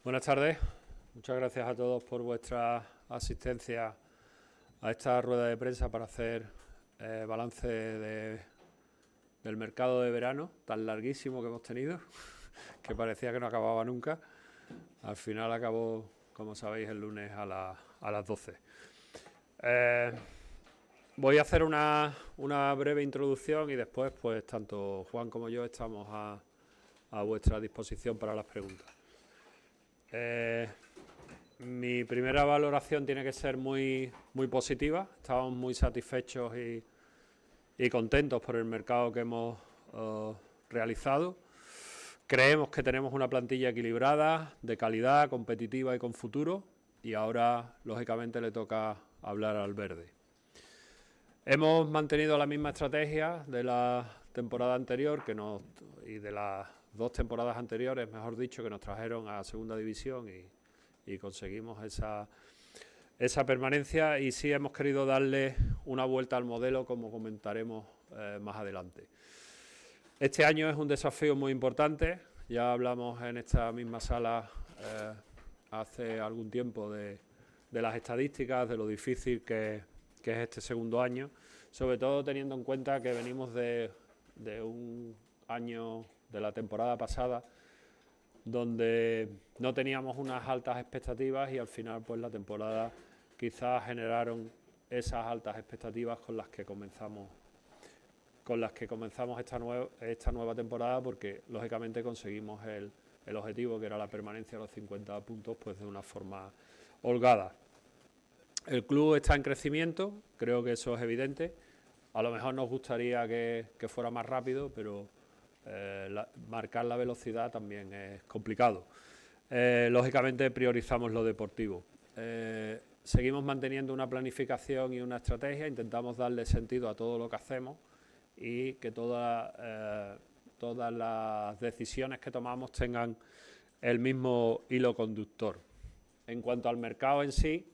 Buenas tardes, muchas gracias a todos por vuestra asistencia a esta rueda de prensa para hacer balance del mercado de verano tan larguísimo que hemos tenido, que parecía que no acababa nunca. Al final acabó, como sabéis, el lunes a las 12. Voy a hacer una breve introducción y después, pues, tanto Juan como yo estamos a vuestra disposición para las preguntas. Mi primera valoración tiene que ser muy positiva. Estamos muy satisfechos y contentos por el mercado que hemos realizado. Creemos que tenemos una plantilla equilibrada, de calidad, competitiva y con futuro, y ahora, lógicamente, le toca hablar al verde. Hemos mantenido la misma estrategia de la temporada anterior y de las 2 temporadas anteriores, mejor dicho, que nos trajeron a segunda división y conseguimos esa permanencia, y sí hemos querido darle una vuelta al modelo, como comentaremos más adelante. Este año es un desafío muy importante. Ya hablamos en esta misma sala hace algún tiempo de las estadísticas, de lo difícil que es este segundo año, sobre todo teniendo en cuenta que venimos de un año, de la temporada pasada, donde no teníamos unas altas expectativas y al final, pues, la temporada quizás generaron esas altas expectativas con las que comenzamos esta nueva temporada, porque lógicamente conseguimos el objetivo, que era la permanencia de los 50 puntos, pues de una forma holgada. El club está en crecimiento, creo que eso es evidente. A lo mejor nos gustaría que fuera más rápido, pero marcar la velocidad también es complicado. Lógicamente priorizamos lo deportivo. Seguimos manteniendo una planificación y una estrategia, intentamos darle sentido a todo lo que hacemos y que todas las decisiones que tomamos tengan el mismo hilo conductor. En cuanto al mercado en sí,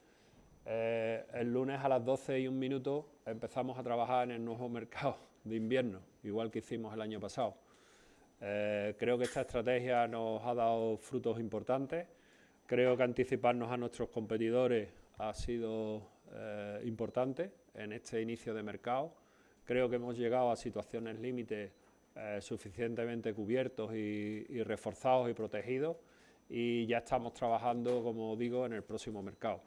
el lunes a las 12:01 empezamos a trabajar en el nuevo mercado de invierno, igual que hicimos el año pasado. Creo que esta estrategia nos ha dado frutos importantes. Creo que anticiparnos a nuestros competidores ha sido importante en este inicio de mercado. Creo que hemos llegado a situaciones límites suficientemente cubiertos y reforzados y protegidos, y ya estamos trabajando, como digo, en el próximo mercado.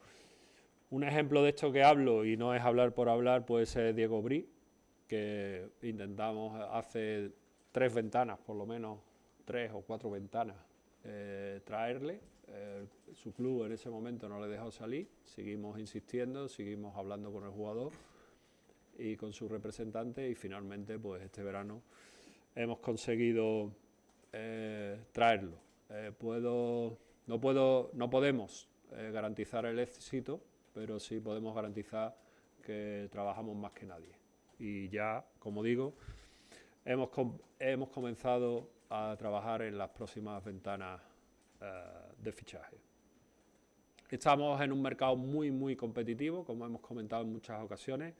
Un ejemplo de esto que hablo, y no es hablar por hablar, puede ser Diego Bri, que intentamos hace 3 ventanas, por lo menos 3 o 4 ventanas, traerle. Su club en ese momento no le dejó salir, seguimos insistiendo, seguimos hablando con el jugador y con su representante, y finalmente, pues, este verano hemos conseguido traerlo. No podemos garantizar el éxito, pero sí podemos garantizar que trabajamos más que nadie. Y ya, como digo, hemos comenzado a trabajar en las próximas ventanas de fichaje. Estamos en un mercado muy competitivo, como hemos comentado en muchas ocasiones.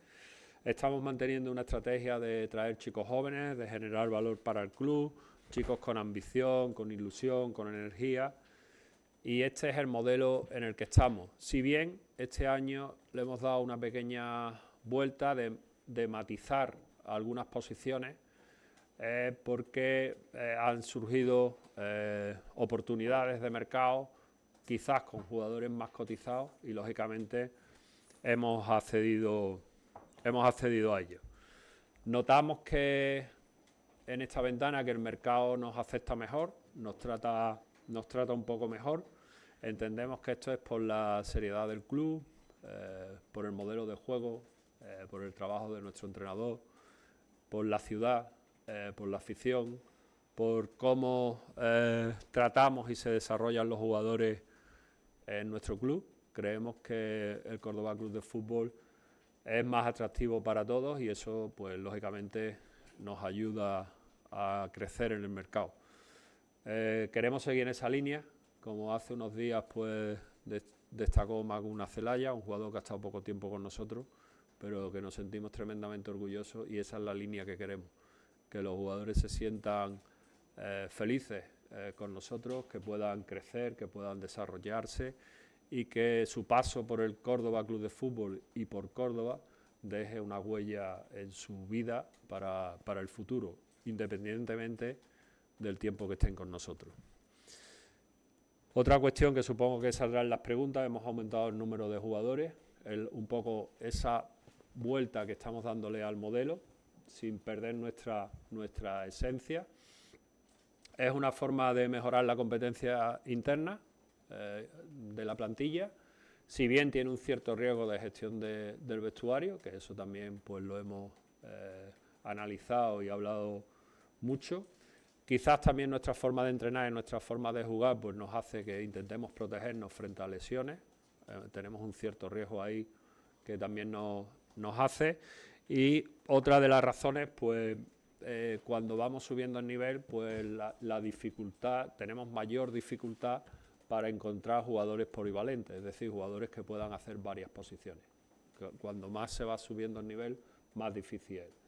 Estamos manteniendo una estrategia de traer chicos jóvenes, de generar valor para el club, chicos con ambición, con ilusión, con energía, y este es el modelo en el que estamos. Si bien este año le hemos dado una pequeña vuelta de matizar algunas posiciones, porque han surgido oportunidades de mercado, quizás con jugadores más cotizados, y lógicamente hemos accedido a ello. Notamos que en esta ventana que el mercado nos acepta mejor, nos trata un poco mejor. Entendemos que esto es por la seriedad del club, por el modelo de juego, por el trabajo de nuestro entrenador, por la ciudad, por la afición, por cómo tratamos y se desarrollan los jugadores en nuestro club. Creemos que el Córdoba Club de Fútbol es más atractivo para todos, y eso, pues, lógicamente nos ayuda a crecer en el mercado. Queremos seguir en esa línea. Como hace unos días, pues, destacó Maguna Celaya, un jugador que ha estado poco tiempo con nosotros, pero que nos sentimos tremendamente orgullosos, y esa es la línea que queremos, que los jugadores se sientan felices con nosotros, que puedan crecer, que puedan desarrollarse y que su paso por el Córdoba Club de Fútbol y por Córdoba deje una huella en su vida para el futuro, independientemente del tiempo que estén con nosotros. Otra cuestión que supongo que saldrá en las preguntas: hemos aumentado el número de jugadores, un poco esa vuelta que estamos dándole al modelo, sin perder nuestra esencia. Es una forma de mejorar la competencia interna de la plantilla, si bien tiene un cierto riesgo de gestión del vestuario, que eso también pues lo hemos analizado y hablado mucho. Quizás también nuestra forma de entrenar y nuestra forma de jugar pues nos hace que intentemos protegernos frente a lesiones. Tenemos un cierto riesgo ahí que también nos hace. Y otra de las razones, pues cuando vamos subiendo el nivel, pues la dificultad, tenemos mayor dificultad para encontrar jugadores polivalentes, es decir, jugadores que puedan hacer varias posiciones. Cuando más se va subiendo el nivel, más difícil es.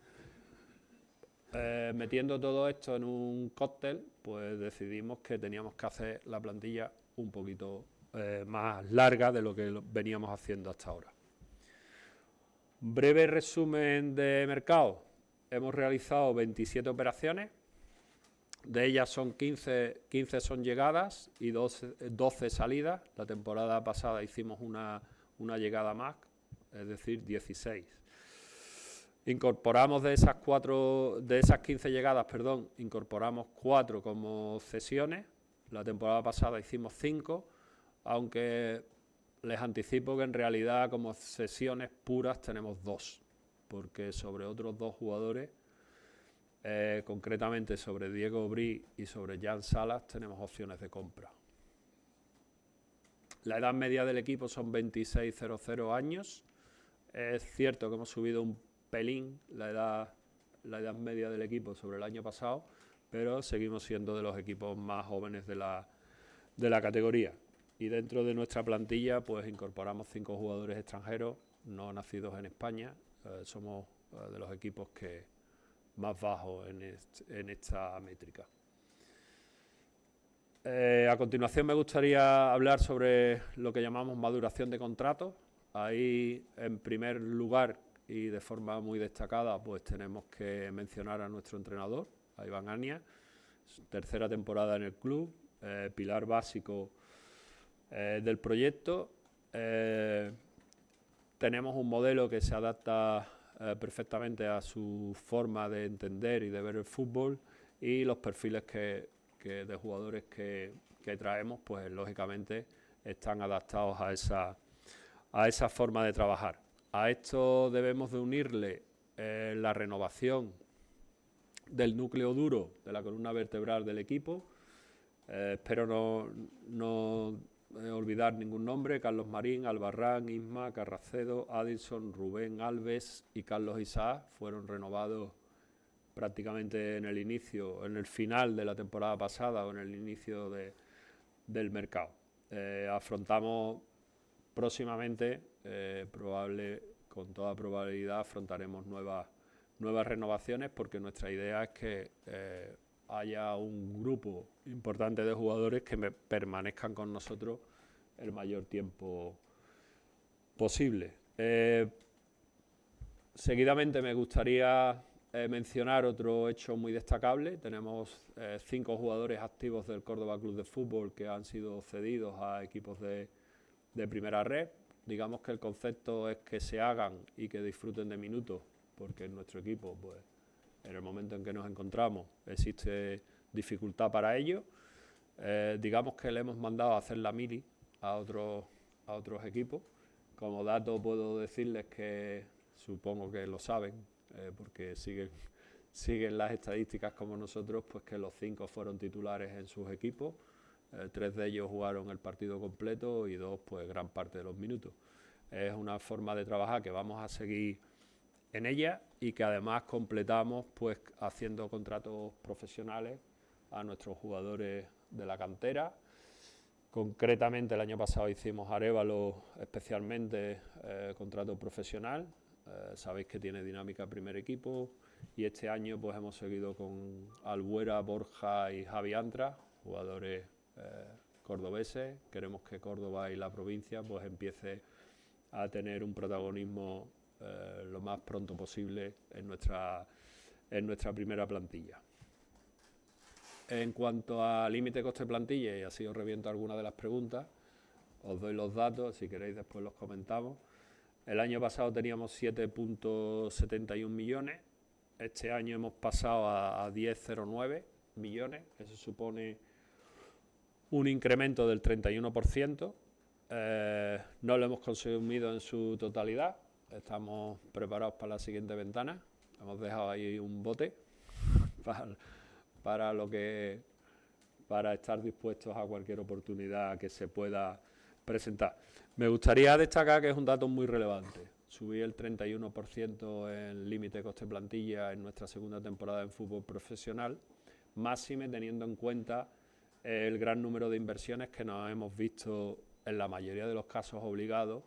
Metiendo todo esto en un cóctel, pues decidimos que teníamos que hacer la plantilla un poquito más larga de lo que veníamos haciendo hasta ahora. Breve resumen de mercado. Hemos realizado 27 operaciones, de ellas son 15 son llegadas y 12 salidas. La temporada pasada hicimos una llegada más, es decir, 16. Incorporamos de esas 15 llegadas, incorporamos 4 como cesiones. La temporada pasada hicimos 5, aunque les anticipo que en realidad como cesiones puras tenemos 2, porque sobre otros 2 jugadores, concretamente sobre Diego Bri y sobre Jan Salas, tenemos opciones de compra. La edad media del equipo son 26,00 años. Es cierto que hemos subido un pelín la edad media del equipo sobre el año pasado, pero seguimos siendo de los equipos más jóvenes de la categoría. Y dentro de nuestra plantilla pues incorporamos 5 jugadores extranjeros no nacidos en España. Somos de los equipos que más bajos en esta métrica. A continuación me gustaría hablar sobre lo que llamamos maduración de contratos. Ahí, en primer lugar y de forma muy destacada, pues tenemos que mencionar a nuestro entrenador, a Iván Ania, tercera temporada en el club, pilar básico del proyecto. Tenemos un modelo que se adapta perfectamente a su forma de entender y de ver el fútbol, y los perfiles de jugadores que traemos, pues lógicamente están adaptados a esa forma de trabajar. A esto debemos de unirle la renovación del núcleo duro de la columna vertebral del equipo. Espero no olvidar ningún nombre: Carlos Marín, Albarrán, Isma, Carracedo, Addison, Rubén Alves y Carlos Isaac fueron renovados prácticamente en el final de la temporada pasada o en el inicio del mercado. Afrontamos próximamente, con toda probabilidad, afrontaremos nuevas renovaciones, porque nuestra idea es que haya un grupo importante de jugadores que permanezcan con nosotros el mayor tiempo posible. Seguidamente me gustaría mencionar otro hecho muy destacable. Tenemos 5 jugadores activos del Córdoba Club de Fútbol que han sido cedidos a equipos de primera red. Digamos que el concepto es que se hagan y que disfruten de minutos, porque en nuestro equipo, pues, en el momento en que nos encontramos, existe dificultad para ello. Digamos que le hemos mandado a hacer la mili a otros equipos. Como dato puedo decirles que, supongo que lo saben, porque siguen las estadísticas como nosotros, pues que los 5 fueron titulares en sus equipos. 3 de ellos jugaron el partido completo y 2 pues gran parte de los minutos. Es una forma de trabajar que vamos a seguir en ella, y que además completamos pues haciendo contratos profesionales a nuestros jugadores de la cantera. Concretamente el año pasado hicimos a Arévalo especialmente contrato profesional. Sabéis que tiene dinámica primer equipo, y este año pues hemos seguido con Albuera, Borja y Javi Antra, jugadores cordobeses. Queremos que Córdoba y la provincia pues empiece a tener un protagonismo lo más pronto posible en nuestra primera plantilla. En cuanto a límite coste-plantilla, y así os reviento algunas de las preguntas, os doy los datos, si queréis después los comentamos. El año pasado teníamos 7,71 millones, este año hemos pasado a 10,09 millones, eso supone un incremento del 31%. No lo hemos consumido en su totalidad, estamos preparados para la siguiente ventana, hemos dejado ahí un bote para estar dispuestos a cualquier oportunidad que se pueda presentar. Me gustaría destacar que es un dato muy relevante. Subí el 31% en límite coste-plantilla en nuestra segunda temporada en fútbol profesional, máxime teniendo en cuenta el gran número de inversiones que nos hemos visto en la mayoría de los casos obligados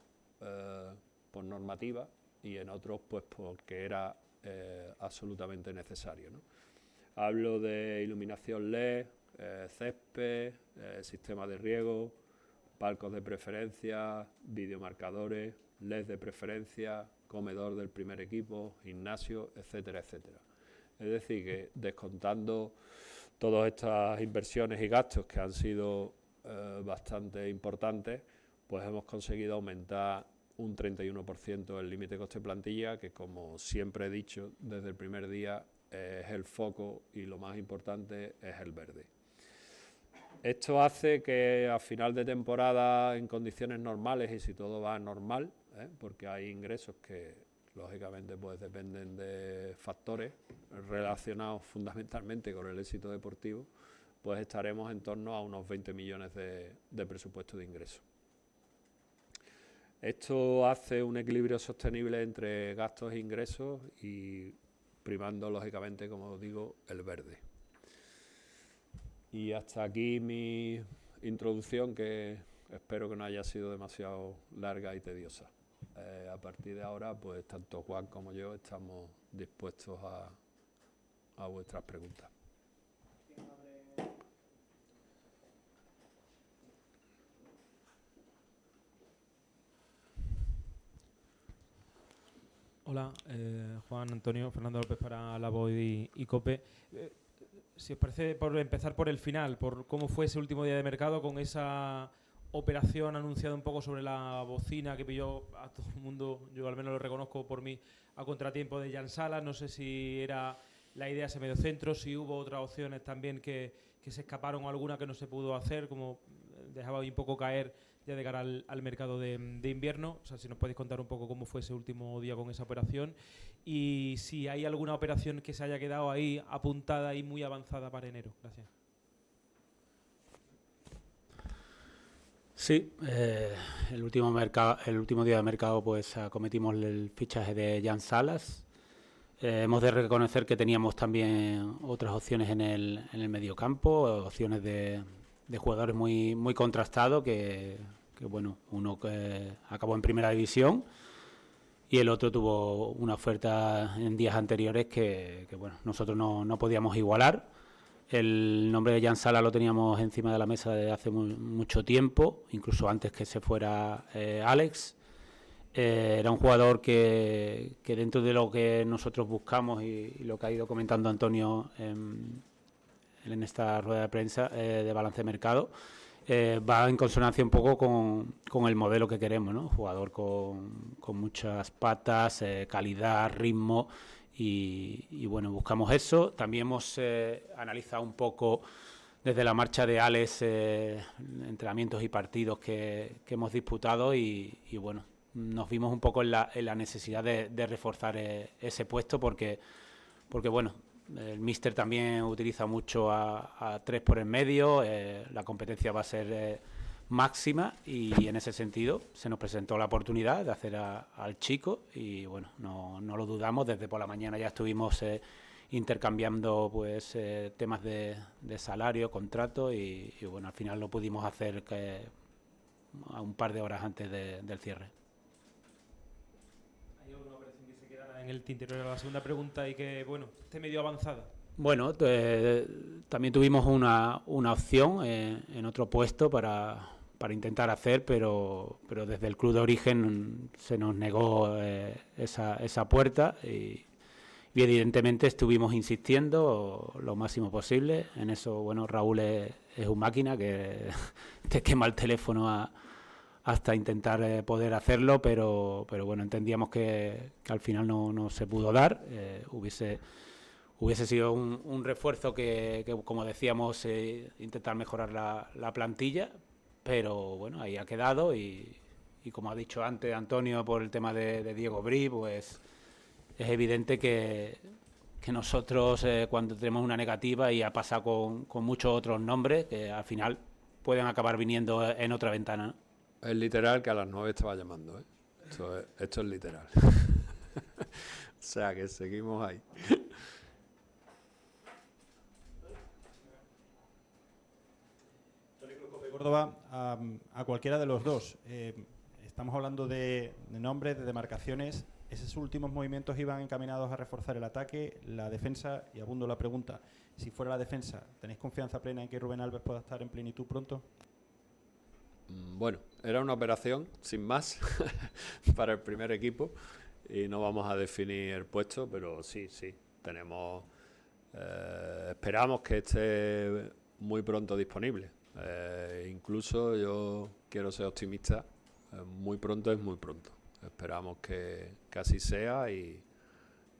por normativa y en otros pues porque era absolutamente necesario, ¿no? Hablo de iluminación LED, césped, sistema de riego, palcos de preferencia, videomarcadores, LED de preferencia, comedor del primer equipo, gimnasio, etcétera, etcétera. Es decir, que descontando todas estas inversiones y gastos que han sido bastante importantes, pues hemos conseguido aumentar un 31% el límite coste-plantilla, que como siempre he dicho desde el primer día es el foco y lo más importante es el verde. Esto hace que a final de temporada, en condiciones normales y si todo va normal, porque hay ingresos que lógicamente pues dependen de factores relacionados fundamentalmente con el éxito deportivo, pues estaremos en torno a unos 20 millones de presupuesto de ingresos. Esto hace un equilibrio sostenible entre gastos e ingresos y primando lógicamente, como digo, el verde. Y hasta aquí mi introducción, que espero que no haya sido demasiado larga y tediosa. A partir de ahora, pues tanto Juan como yo estamos dispuestos a vuestras preguntas. Hola, Juan Antonio, Fernando López para La Voz y COPE. Si os parece, por empezar por el final, por cómo fue ese último día de mercado con esa operación anunciada un poco sobre la bocina que pilló a todo el mundo, yo al menos lo reconozco por mí, a contratiempo de Jan Salas. No sé si era la idea ese mediocentro, si hubo otras opciones también que se escaparon o alguna que no se pudo hacer, como dejaba un poco caer ya de cara al mercado de invierno. O sea, si nos podéis contar un poco cómo fue ese último día con esa operación y si hay alguna operación que se haya quedado ahí apuntada y muy avanzada para enero. Gracias. Sí, el último día de mercado pues acometimos el fichaje de Jan Salas. Hemos de reconocer que teníamos también otras opciones en el mediocampo, opciones de jugadores muy contrastados, que bueno, uno que acabó en primera división y el otro tuvo una oferta en días anteriores que bueno, nosotros no podíamos igualar. El nombre de Jan Salas lo teníamos encima de la mesa desde hace mucho tiempo, incluso antes que se fuera Alex. Era un jugador que dentro de lo que nosotros buscamos y lo que ha ido comentando Antonio en esta rueda de prensa de balance de mercado, va en consonancia un poco con el modelo que queremos, ¿no? Jugador con muchas patas, calidad, ritmo y bueno, buscamos eso. También hemos analizado un poco desde la marcha de Alex entrenamientos y partidos que hemos disputado y bueno, nos vimos un poco en la necesidad de reforzar ese puesto porque bueno, el míster también utiliza mucho a tres por en medio, la competencia va a ser máxima y en ese sentido se nos presentó la oportunidad de hacer al chico y bueno, no lo dudamos. Desde por la mañana ya estuvimos intercambiando pues temas de salario, contrato y bueno, al final lo pudimos hacer a un par de horas antes del cierre. ¿Hay alguna operación que se quedara en el tintero de la segunda pregunta y que bueno, esté medio avanzada? Bueno, también tuvimos una opción en otro puesto para intentar hacer, pero desde el club de origen se nos negó esa puerta y evidentemente estuvimos insistiendo lo máximo posible. En eso, bueno, Raúl es un máquina que te quema el teléfono hasta intentar poder hacerlo, pero bueno, entendíamos que al final no se pudo dar. Hubiese sido un refuerzo que, como decíamos, intentar mejorar la plantilla, pero bueno, ahí ha quedado y como ha dicho antes Antonio por el tema de Diego Bri, pues es evidente que nosotros cuando tenemos una negativa, y ha pasado con muchos otros nombres, que al final pueden acabar viniendo en otra ventana, ¿no? Es literal que a las 9 estaba llamando, ¿eh? Esto es literal. O sea que seguimos ahí. Córdoba, a cualquiera de los dos. Estamos hablando de nombres, de demarcaciones. ¿Esos últimos movimientos iban encaminados a reforzar el ataque, la defensa? Y abundo la pregunta, si fuera la defensa, ¿tenéis confianza plena en que Rubén Alves pueda estar en plenitud pronto? Bueno, era una operación, sin más, para el primer equipo y no vamos a definir el puesto, pero sí, tenemos, esperamos que esté muy pronto disponible. Incluso yo quiero ser optimista, muy pronto es muy pronto. Esperamos que así sea y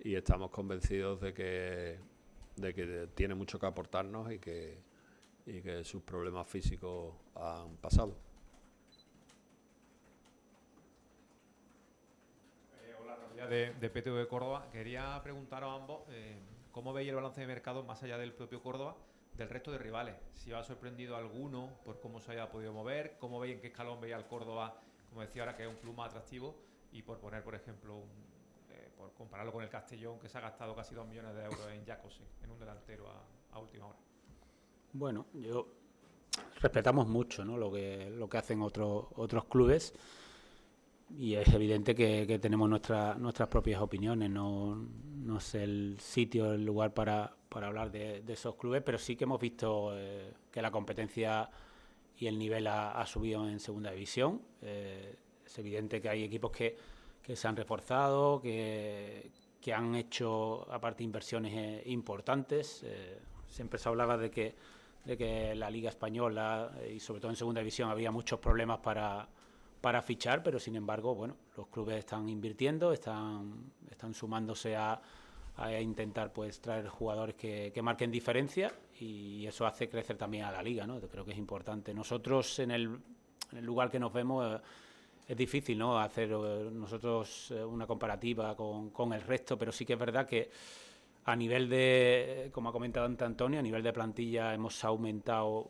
estamos convencidos de que tiene mucho que aportarnos y que sus problemas físicos han pasado. Hola, de PTV de Córdoba. Quería preguntaros a ambos cómo veis el balance de mercado más allá del propio Córdoba, del resto de rivales. Si os ha sorprendido alguno por cómo se haya podido mover, cómo veis, en qué escalón veis al Córdoba, como decía ahora, que es un club más atractivo, y por poner, por ejemplo, por compararlo con el Castellón, que se ha gastado casi 2 millones de euros en Jacose, en un delantero a última hora. Bueno, respetamos mucho, ¿no?, lo que hacen otros clubes, y es evidente que tenemos nuestras propias opiniones. No es el sitio, el lugar para hablar de esos clubes, pero sí que hemos visto que la competencia y el nivel ha subido en segunda división. Es evidente que hay equipos que se han reforzado, que han hecho aparte inversiones importantes. Siempre se hablaba de que la Liga Española y sobre todo en segunda división había muchos problemas para fichar, pero sin embargo, bueno, los clubes están invirtiendo, están sumándose a intentar pues traer jugadores que marquen diferencia, y eso hace crecer también a la liga, ¿no? Creo que es importante. Nosotros en el lugar que nos vemos es difícil, ¿no?, hacer nosotros una comparativa con el resto, pero sí que es verdad que a nivel de, como ha comentado Antonio, a nivel de plantilla hemos aumentado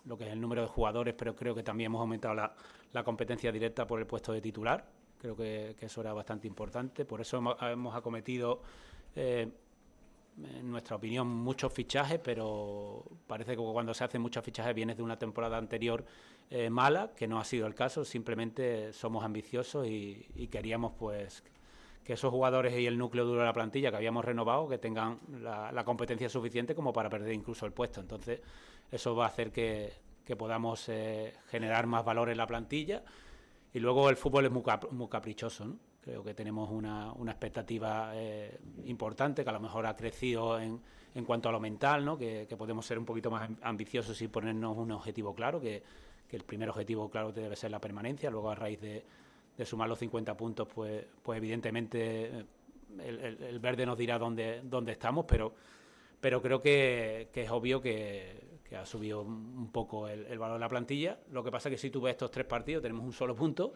lo que es el número de jugadores, pero creo que también hemos aumentado la competencia directa por el puesto de titular. Creo que eso era bastante importante. Por eso hemos acometido, en nuestra opinión, muchos fichajes, pero parece que cuando se hacen muchos fichajes viene de una temporada anterior mala, que no ha sido el caso. Simplemente somos ambiciosos y queríamos pues que esos jugadores y el núcleo duro de la plantilla que habíamos renovado, que tengan la competencia suficiente como para perder incluso el puesto. Entonces eso va a hacer que podamos generar más valor en la plantilla. Y luego el fútbol es muy caprichoso, ¿no? Creo que tenemos una expectativa importante, que a lo mejor ha crecido en cuanto a lo mental, ¿no? Que podemos ser un poquito más ambiciosos y ponernos un objetivo claro, que el primer objetivo claro debe ser la permanencia. Luego, a raíz de sumar los 50 puntos, pues evidentemente el verde nos dirá dónde estamos, pero creo que es obvio que ha subido un poco el valor de la plantilla. Lo que pasa es que si tú ves estos 3 partidos, tenemos un solo punto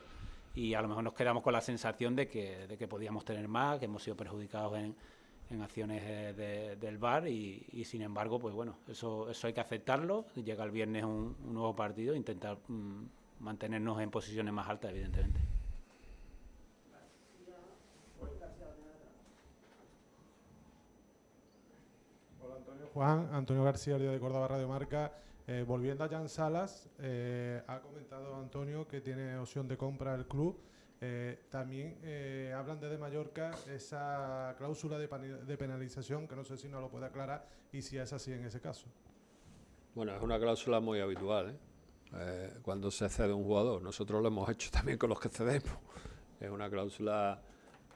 y a lo mejor nos quedamos con la sensación de que podíamos tener más, que hemos sido perjudicados en acciones del VAR y sin embargo, pues bueno, eso hay que aceptarlo. Llega el viernes un nuevo partido e intentar mantenernos en posiciones más altas, evidentemente. Juan, Antonio García, de Córdoba Radio Marca. Volviendo a Jan Salas, ha comentado Antonio que tiene opción de compra el club. También hablan desde Mallorca esa cláusula de penalización, que no sé si nos lo puede aclarar y si es así en ese caso. Bueno, es una cláusula muy habitual, cuando se cede un jugador. Nosotros lo hemos hecho también con los que cedemos. Es una cláusula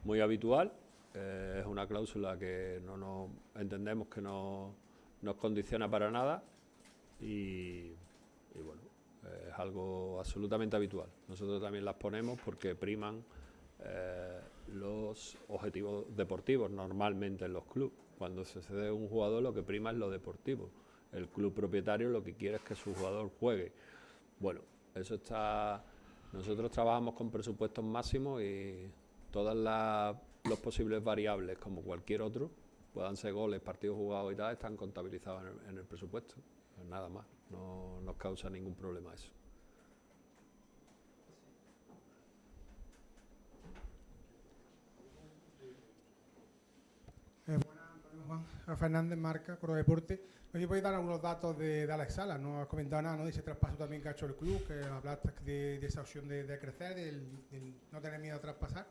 muy habitual, es una cláusula que no entendemos que no nos condiciona para nada y bueno, es algo absolutamente habitual. Nosotros también las ponemos porque priman los objetivos deportivos normalmente en los clubes. Cuando se cede un jugador lo que prima es lo deportivo. El club propietario lo que quiere es que su jugador juegue. Bueno, eso está... Nosotros trabajamos con presupuestos máximos y todas los posibles variables, como cualquier otro, puedan ser goles, partidos jugados y tal, están contabilizados en el presupuesto. Nada más, no nos causa ningún problema eso. Buenas, Antonio Juan Fernández, Marca, Córdoba Deporte. ¿Nos podéis dar algunos datos de Alex Salas? No has comentado nada, ¿no?, de ese traspaso también que ha hecho el club, que hablaste de esa opción de crecer, del no tener miedo a traspasar.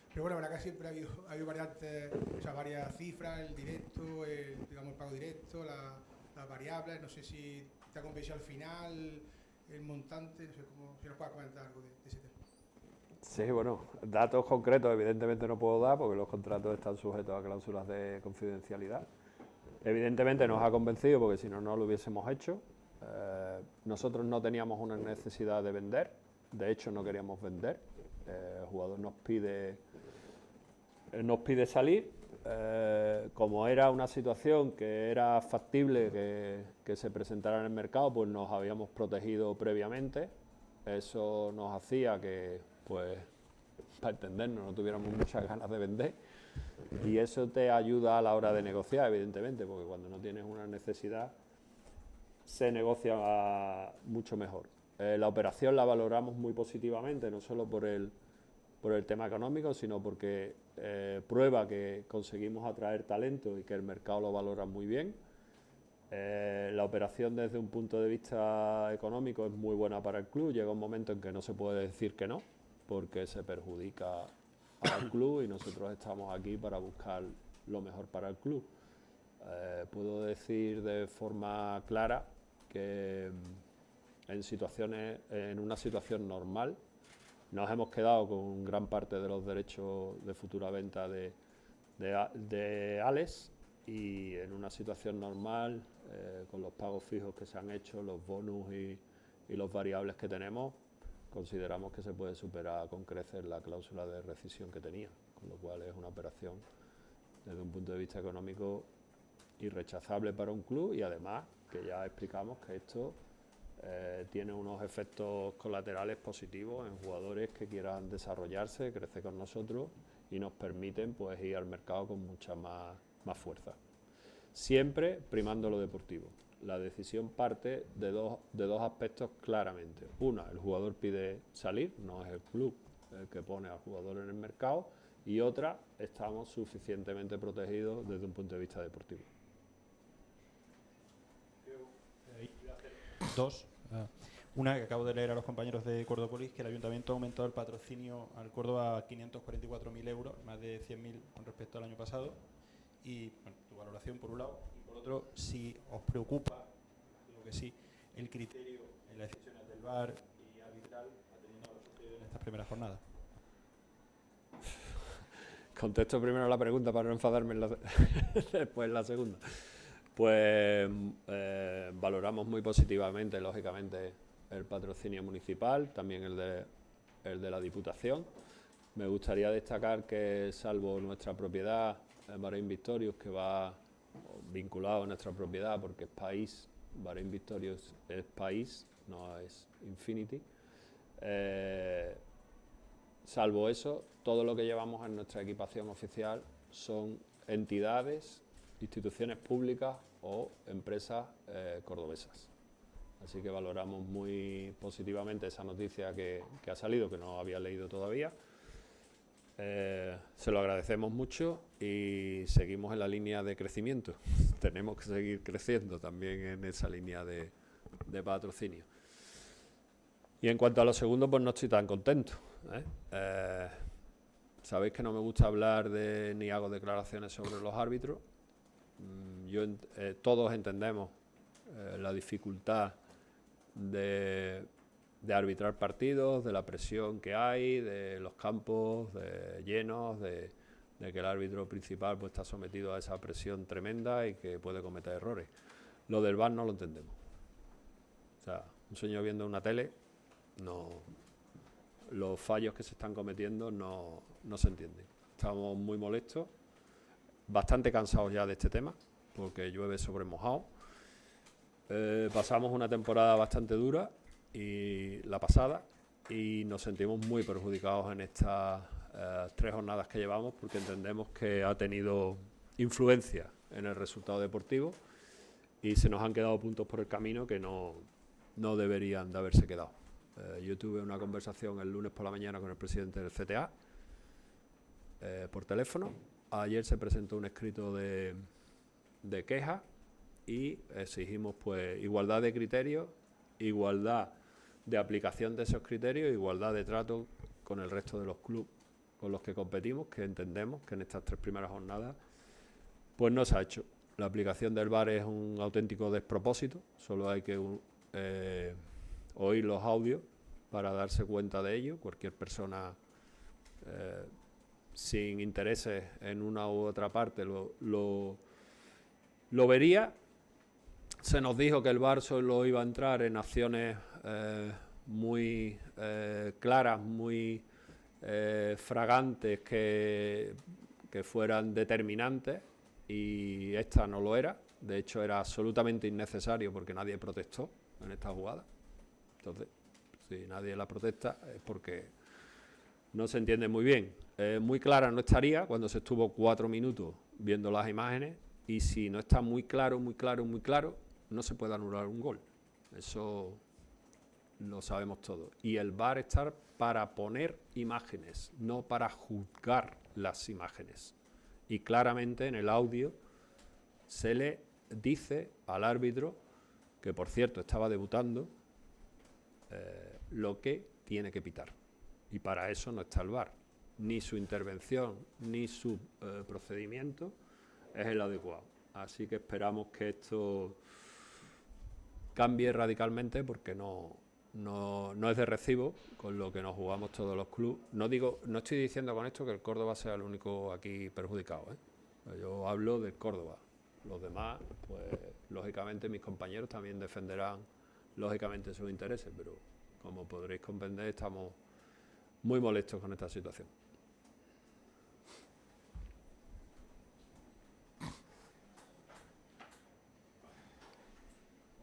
Pero bueno, la verdad que siempre ha habido variantes, o sea, varias cifras, el directo, digamos, el pago directo, las variables. No sé si te ha convencido al final, el montante, no sé si nos puedes comentar algo de ese tema. Sí, bueno, datos concretos evidentemente no puedo dar porque los contratos están sujetos a cláusulas de confidencialidad. Evidentemente nos ha convencido porque si no, no lo hubiésemos hecho. Nosotros no teníamos una necesidad de vender, de hecho no queríamos vender. El jugador nos pide salir. Como era una situación que era factible que se presentara en el mercado, pues nos habíamos protegido previamente. Eso nos hacía que, pues, para entendernos, no tuviéramos muchas ganas de vender. Y eso te ayuda a la hora de negociar, evidentemente, porque cuando no tienes una necesidad, se negocia mucho mejor. La operación la valoramos muy positivamente, no solo por el tema económico, sino porque prueba que conseguimos atraer talento y que el mercado lo valora muy bien. La operación desde un punto de vista económico es muy buena para el club. Llega un momento en que no se puede decir que no, porque se perjudica al club y nosotros estamos aquí para buscar lo mejor para el club. Puedo decir de forma clara que en una situación normal nos hemos quedado con gran parte de los derechos de futura venta de Alex, y en una situación normal, con los pagos fijos que se han hecho, los bonus y los variables que tenemos, consideramos que se puede superar con creces la cláusula de rescisión que tenía, con lo cual es una operación desde un punto de vista económico irrechazable para un club, y además que ya explicamos que esto tiene unos efectos colaterales positivos en jugadores que quieran desarrollarse, crecer con nosotros y nos permiten, pues, ir al mercado con mucha más fuerza. Siempre primando lo deportivo. La decisión parte de dos aspectos claramente. Una, el jugador pide salir, no es el club el que pone al jugador en el mercado, y otra, estamos suficientemente protegidos desde un punto de vista deportivo. Dos. Una que acabo de leer a los compañeros de Córdopolis, que el Ayuntamiento ha aumentado el patrocinio al Córdoba a 544.000 euros, más de 100.000 con respecto al año pasado. Y, bueno, tu valoración por un lado, y por otro, si os preocupa, digo que sí, el criterio en las decisiones del VAR y arbitral atendiendo a lo sucedido en estas primeras jornadas. Contesto primero la pregunta para no enfadarme después la segunda. Pues valoramos muy positivamente, lógicamente, el patrocinio municipal, también el de la Diputación. Me gustaría destacar que, salvo nuestra propiedad, Bahrein Victorious, que va vinculado a nuestra propiedad porque es país, Bahrein Victorious es país, no es Infinity. Salvo eso, todo lo que llevamos en nuestra equipación oficial son entidades, instituciones públicas o empresas cordobesas. Así que valoramos muy positivamente esa noticia que ha salido, que no había leído todavía. Se lo agradecemos mucho y seguimos en la línea de crecimiento. Tenemos que seguir creciendo también en esa línea de patrocinio. Y en cuanto a lo segundo, pues no estoy tan contento, sabéis que no me gusta hablar ni hago declaraciones sobre los árbitros. Todos entendemos la dificultad de arbitrar partidos, de la presión que hay, de los campos llenos, de que el árbitro principal pues está sometido a esa presión tremenda y que puede cometer errores. Lo del VAR no lo entendemos. O sea, un señor viendo una tele, los fallos que se están cometiendo no se entienden. Estamos muy molestos, bastante cansados ya de este tema, porque llueve sobre mojado. Pasamos una temporada bastante dura, y la pasada, y nos sentimos muy perjudicados en estas 3 jornadas que llevamos, porque entendemos que ha tenido influencia en el resultado deportivo y se nos han quedado puntos por el camino que no deberían de haberse quedado. Yo tuve una conversación el lunes por la mañana con el presidente del CTA por teléfono. Ayer se presentó un escrito de queja y exigimos pues igualdad de criterios, igualdad de aplicación de esos criterios, igualdad de trato con el resto de los clubes con los que competimos, que entendemos que en estas 3 primeras jornadas pues no se ha hecho. La aplicación del VAR es un auténtico despropósito, solo hay que oír los audios para darse cuenta de ello. Cualquier persona sin intereses en una u otra parte lo vería. Se nos dijo que el VAR solo iba a entrar en acciones muy claras, muy fragantes, que fueran determinantes, y esta no lo era. De hecho, era absolutamente innecesario porque nadie protestó en esta jugada. Entonces, si nadie la protesta es porque no se entiende muy bien. Muy clara no estaría cuando se estuvo 4 minutos viendo las imágenes, y si no está muy claro, no se puede anular un gol. Eso lo sabemos todos. Y el VAR está para poner imágenes, no para juzgar las imágenes. Y claramente en el audio se le dice al árbitro, que por cierto estaba debutando, lo que tiene que pitar. Y para eso no está el VAR. Ni su intervención, ni su procedimiento es el adecuado. Así que esperamos que esto cambie radicalmente, porque no es de recibo con lo que nos jugamos todos los clubes. No estoy diciendo con esto que el Córdoba sea el único aquí perjudicado, Yo hablo del Córdoba. Los demás, pues lógicamente mis compañeros también defenderán lógicamente sus intereses, pero como podréis comprender, estamos muy molestos con esta situación.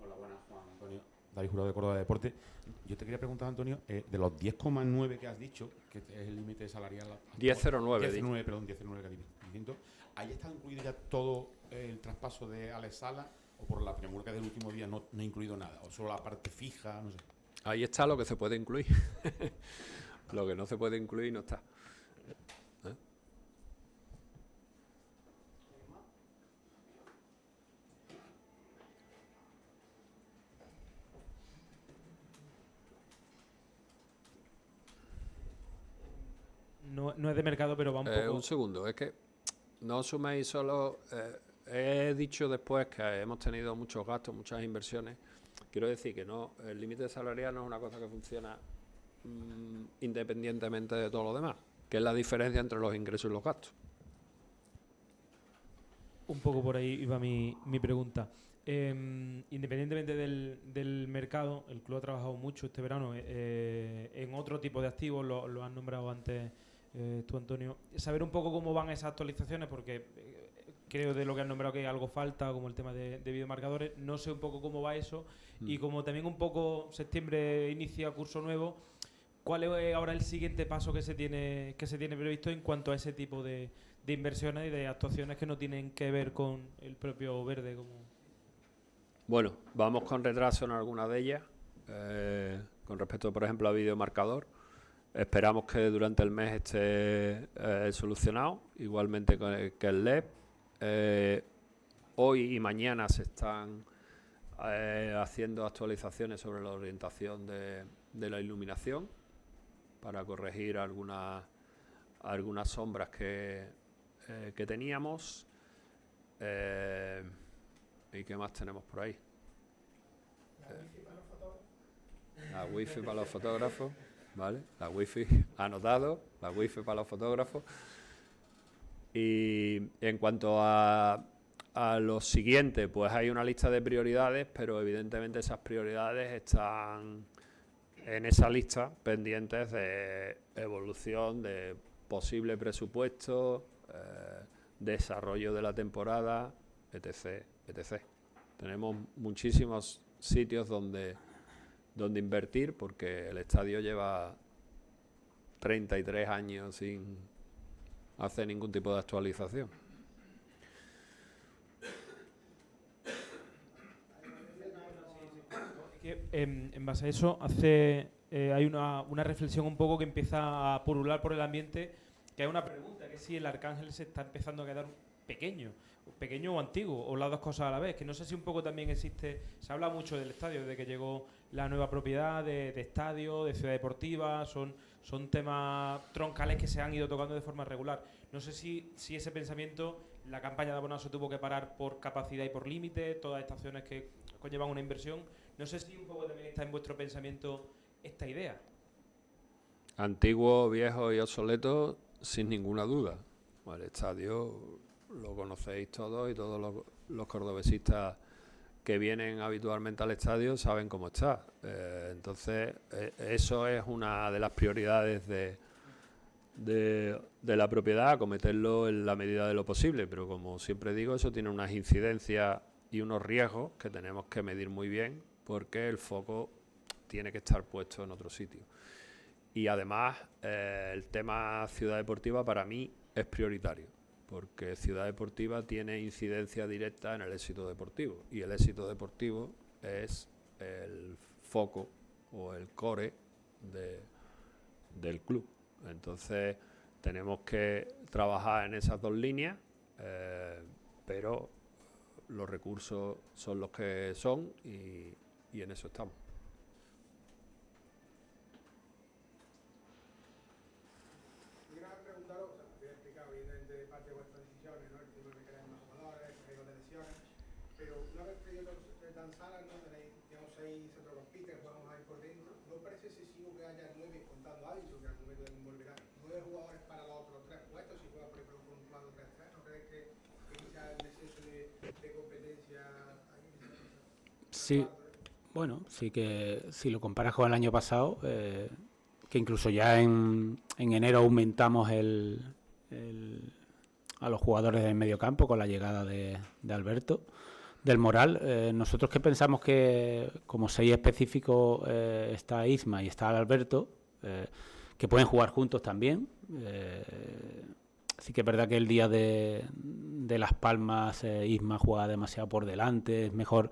Hola, buenas, Juan Antonio. David Jurado de Córdoba Deporte. Yo te quería preguntar, Antonio, de los 10,9 que has dicho, que es el límite salarial... 10,09. 10,09, perdón, 10,09 que distinto. ¿Ahí está incluido ya todo el traspaso de Alex Sala, o por la premura del último día no ha incluido nada, o solo la parte fija, no sé? Ahí está lo que se puede incluir. Lo que no se puede incluir no está. No es de mercado, pero va un poco... Un segundo, es que no suméis solo... he dicho después que hemos tenido muchos gastos, muchas inversiones. Quiero decir que no, el límite salarial no es una cosa que funciona independientemente de todo lo demás, que es la diferencia entre los ingresos y los gastos. Un poco por ahí iba mi pregunta. Independientemente del mercado, el club ha trabajado mucho este verano en otro tipo de activos, lo has nombrado antes tú, Antonio. Saber un poco cómo van esas actualizaciones, porque creo de lo que has nombrado que algo falta, como el tema de videomarcadores. No sé un poco cómo va eso, y como también un poco septiembre inicia curso nuevo, ¿cuál es ahora el siguiente paso que se tiene previsto en cuanto a ese tipo de inversiones y de actuaciones que no tienen que ver con el propio verde? Bueno, vamos con retraso en algunas de ellas. Con respecto, por ejemplo, a videomarcador, esperamos que durante el mes esté solucionado, igualmente que el LED. Hoy y mañana se están haciendo actualizaciones sobre la orientación de la iluminación para corregir algunas sombras que teníamos. ¿Y qué más tenemos por ahí? La wifi para los fotógrafos, ¿vale? La wifi anotado, la wifi para los fotógrafos. Y en cuanto a lo siguiente, pues hay una lista de prioridades, pero evidentemente esas prioridades están en esa lista pendientes de evolución, de posible presupuesto, desarrollo de la temporada, etc., etc. Tenemos muchísimos sitios donde invertir, porque el estadio lleva 33 años sin hacer ningún tipo de actualización. En base a eso, hay una reflexión un poco que empieza a purular por el ambiente, que hay una pregunta, que si el Arcángel se está empezando a quedar pequeño o antiguo, o las dos cosas a la vez, que no sé si un poco también existe, se habla mucho del estadio, desde que llegó la nueva propiedad de estadio, de ciudad deportiva, son temas troncales que se han ido tocando de forma regular. No sé si ese pensamiento, la campaña de abonados se tuvo que parar por capacidad y por límite, todas estas acciones que conllevan una inversión. No sé si un poco también está en vuestro pensamiento esta idea. Antiguo, viejo y obsoleto, sin ninguna duda. El estadio lo conocéis todos, y todos los cordobesistas que vienen habitualmente al estadio saben cómo está. Entonces, eso es una de las prioridades de la propiedad, acometerlo en la medida de lo posible. Pero como siempre digo, eso tiene unas incidencias y unos riesgos que tenemos que medir muy bien, porque el foco tiene que estar puesto en otro sitio. Y además, el tema ciudad deportiva para mí es prioritario, porque ciudad deportiva tiene incidencia directa en el éxito deportivo, y el éxito deportivo es el foco o el core del club. Entonces tenemos que trabajar en esas dos líneas, pero los recursos son los que son, y en eso estamos. Sí, bueno, sí que si lo comparas con el año pasado, que incluso ya en enero aumentamos a los jugadores del mediocampo con la llegada de Alberto del Moral. Nosotros que pensamos que como 6 específicos está Isma y está Alberto, que pueden jugar juntos también. Sí que es verdad que el día de Las Palmas Isma juega demasiado por delante, es mejor.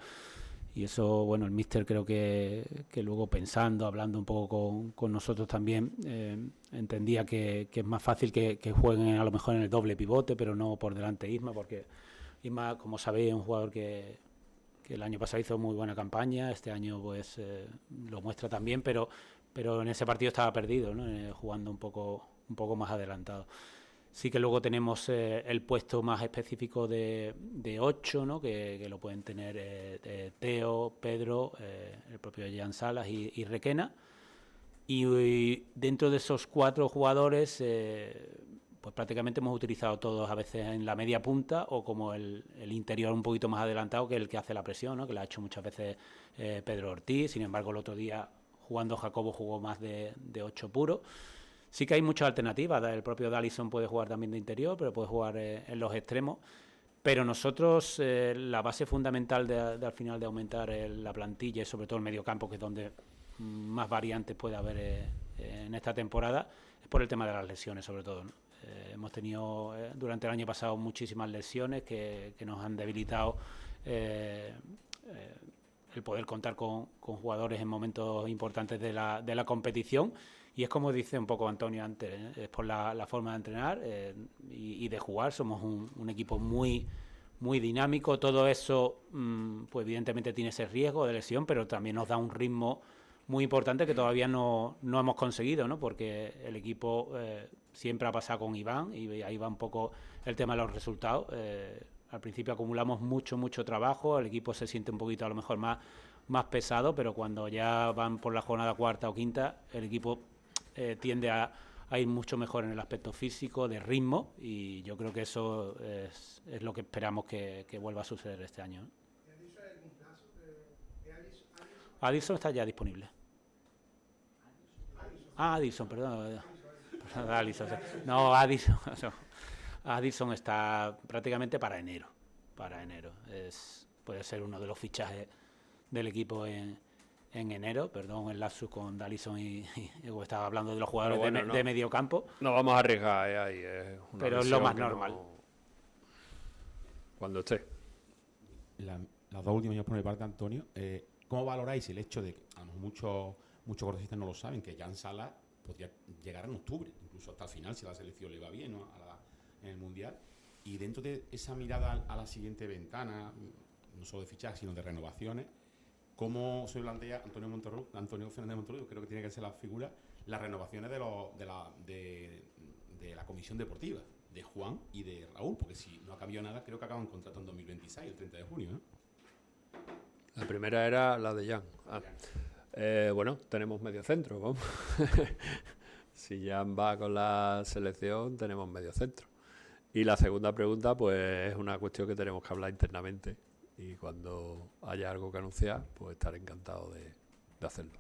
Y eso, bueno, el míster creo que luego pensando, hablando un poco con nosotros también, entendía que es más fácil que jueguen a lo mejor en el doble pivote, pero no por delante Isma, porque Isma, como sabéis, es un jugador que el año pasado hizo muy buena campaña, este año pues lo muestra también, pero en ese partido estaba perdido, ¿no? Jugando un poco más adelantado. Sí que luego tenemos el puesto más específico de 8, ¿no? que lo pueden tener Teo, Pedro, el propio Jean Salas y Requena. Y dentro de esos 4 jugadores, pues prácticamente hemos utilizado todos a veces en la media punta, o como el interior un poquito más adelantado, que es el que hace la presión, ¿no? Que la ha hecho muchas veces Pedro Ortiz. Sin embargo, el otro día jugando Jacobo jugó más de 8 puro. Sí que hay muchas alternativas. El propio Dallison puede jugar también de interior, pero puede jugar en los extremos. Pero nosotros, la base fundamental al final de aumentar la plantilla, y sobre todo el mediocampo, que es donde más variantes puede haber en esta temporada, es por el tema de las lesiones, sobre todo, ¿no? Hemos tenido durante el año pasado muchísimas lesiones que nos han debilitado el poder contar con jugadores en momentos importantes de la competición. Y es como dice un poco Antonio antes, es por la forma de entrenar y de jugar. Somos un equipo muy, muy dinámico. Todo eso, pues evidentemente tiene ese riesgo de lesión, pero también nos da un ritmo muy importante que todavía no hemos conseguido, ¿no? Porque el equipo siempre ha pasado con Iván y ahí va un poco el tema de los resultados. Al principio acumulamos mucho trabajo, el equipo se siente un poquito a lo mejor más pesado, pero cuando ya van por la jornada cuarta o quinta, el equipo tiende a ir mucho mejor en el aspecto físico, de ritmo, y yo creo que eso es lo que esperamos que vuelva a suceder este año, ¿no? Addison está ya disponible. Addison, perdón. Addison está prácticamente para enero. Puede ser uno de los fichajes del equipo en enero. Perdón, el lapsus con Dallison y estaba hablando de los jugadores de medio campo. No vamos a arriesgar ahí. Pero es lo más normal. Cuando esté. Las dos últimas por mi parte, Antonio. ¿Cómo valoráis el hecho de que a lo mejor muchos cordobesistas no lo saben, que Jan Salas podría llegar en octubre, incluso hasta el final, si la selección le va bien, ¿no? En el Mundial? Y dentro de esa mirada a la siguiente ventana, no solo de fichajes, sino de renovaciones, ¿cómo se plantea Antonio Fernández Montoro? Creo que tiene que ser la figura, las renovaciones de la comisión deportiva, de Juan y de Raúl, porque si no ha cambiado nada, creo que acaban contrato en 2026, el 30 de junio, ¿no? La primera era la de Jan. Bueno, tenemos medio centro, vamos. Si Jan va con la selección, tenemos medio centro. Y la segunda pregunta, pues es una cuestión que tenemos que hablar internamente. Y cuando haya algo que anunciar, pues estaré encantado de hacerlo.